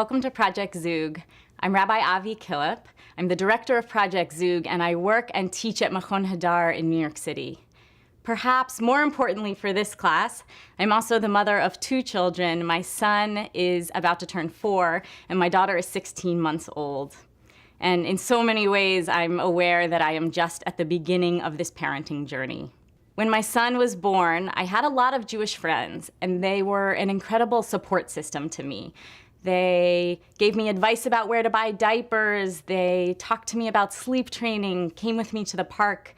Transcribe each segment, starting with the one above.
Welcome to Project Zug. I'm Rabbi Avi Killip. I'm the director of Project Zug, and I work and teach at Machon Hadar in New York City. Perhaps more importantly for this class, I'm also the mother of 2 children. My son is about to turn 4, and my daughter is 16 months old. And in so many ways, I'm aware that I am just at the beginning of this parenting journey. When my son was born, I had a lot of Jewish friends, and they were an incredible support system to me. They gave me advice about where to buy diapers, they talked to me about sleep training, came with me to the park.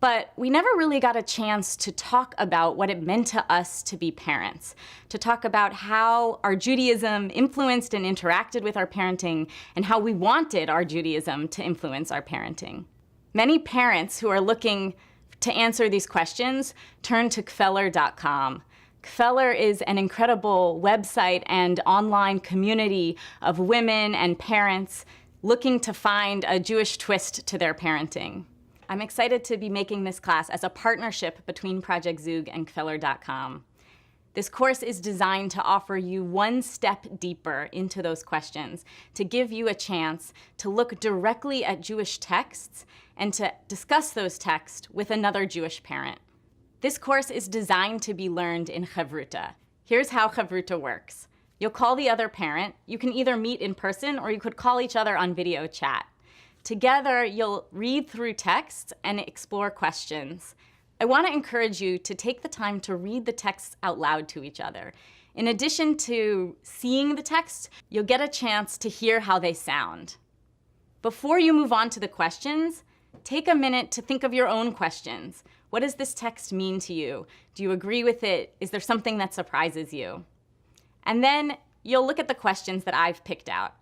But we never really got a chance to talk about what it meant to us to be parents, to talk about how our Judaism influenced and interacted with our parenting, and how we wanted our Judaism to influence our parenting. Many parents who are looking to answer these questions turn to Kfeller.com. Kfeller is an incredible website and online community of women and parents looking to find a Jewish twist to their parenting. I'm excited to be making this class as a partnership between Project Zug and Kfeller.com. This course is designed to offer you one step deeper into those questions, to give you a chance to look directly at Jewish texts and to discuss those texts with another Jewish parent. This course is designed to be learned in Chavruta. Here's how Chavruta works. You'll call the other parent. You can either meet in person or you could call each other on video chat. Together, you'll read through texts and explore questions. I want to encourage you to take the time to read the texts out loud to each other. In addition to seeing the text, you'll get a chance to hear how they sound. Before you move on to the questions, take a minute to think of your own questions. What does this text mean to you? Do you agree with it? Is there something that surprises you? And then you'll look at the questions that I've picked out.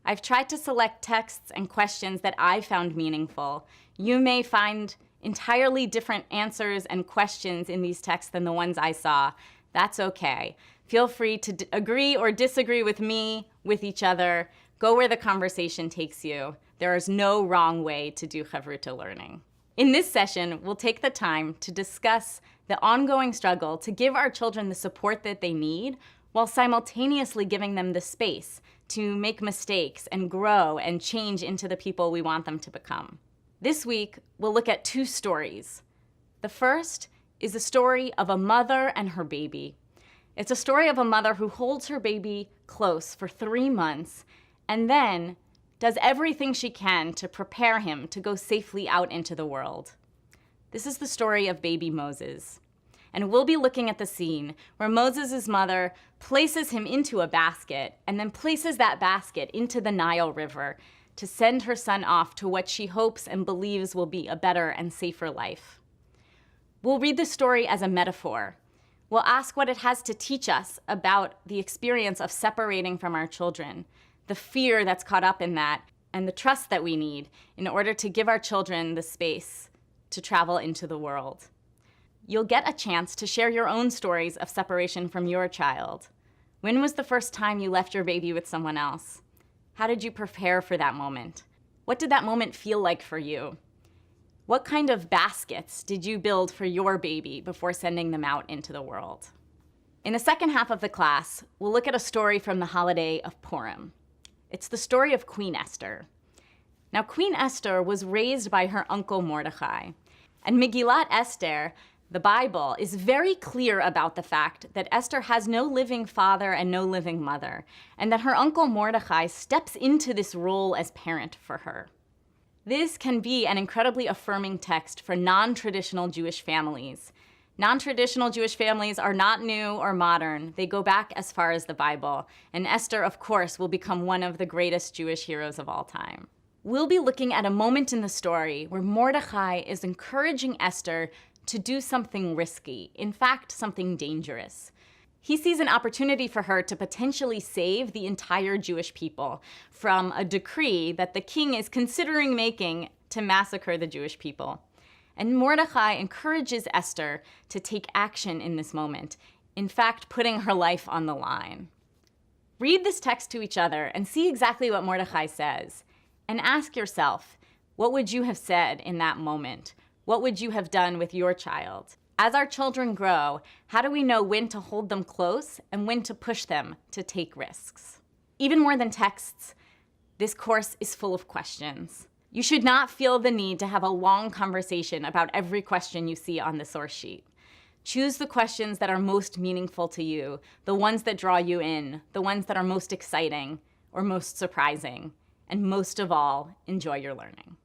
I've tried to select texts and questions that I found meaningful. You may find entirely different answers and questions in these texts than the ones I saw. That's okay. Feel free to agree or disagree with me, with each other. Go where the conversation takes you. There is no wrong way to do Chavruta learning. In this session, we'll take the time to discuss the ongoing struggle to give our children the support that they need while simultaneously giving them the space to make mistakes and grow and change into the people we want them to become. This week, we'll look at 2 stories. The first is a story of a mother and her baby. It's a story of a mother who holds her baby close for 3 months and then does everything she can to prepare him to go safely out into the world. This is the story of baby Moses. And we'll be looking at the scene where Moses' mother places him into a basket and then places that basket into the Nile River to send her son off to what she hopes and believes will be a better and safer life. We'll read this story as a metaphor. We'll ask what it has to teach us about the experience of separating from our children, the fear that's caught up in that, and the trust that we need in order to give our children the space to travel into the world. You'll get a chance to share your own stories of separation from your child. When was the first time you left your baby with someone else? How did you prepare for that moment? What did that moment feel like for you? What kind of baskets did you build for your baby before sending them out into the world? In the second half of the class, we'll look at a story from the holiday of Purim. It's the story of Queen Esther. Now, Queen Esther was raised by her uncle Mordechai, and Megillat Esther, the Bible, is very clear about the fact that Esther has no living father and no living mother, and that her uncle Mordechai steps into this role as parent for her. This can be an incredibly affirming text for non-traditional Jewish families. Non-traditional Jewish families are not new or modern. They go back as far as the Bible, and Esther, of course, will become one of the greatest Jewish heroes of all time. We'll be looking at a moment in the story where Mordechai is encouraging Esther to do something risky, in fact, something dangerous. He sees an opportunity for her to potentially save the entire Jewish people from a decree that the king is considering making to massacre the Jewish people. And Mordechai encourages Esther to take action in this moment, in fact, putting her life on the line. Read this text to each other and see exactly what Mordechai says, and ask yourself, what would you have said in that moment? What would you have done with your child? As our children grow, how do we know when to hold them close and when to push them to take risks? Even more than texts, this course is full of questions. You should not feel the need to have a long conversation about every question you see on the source sheet. Choose the questions that are most meaningful to you, the ones that draw you in, the ones that are most exciting or most surprising, and most of all, enjoy your learning.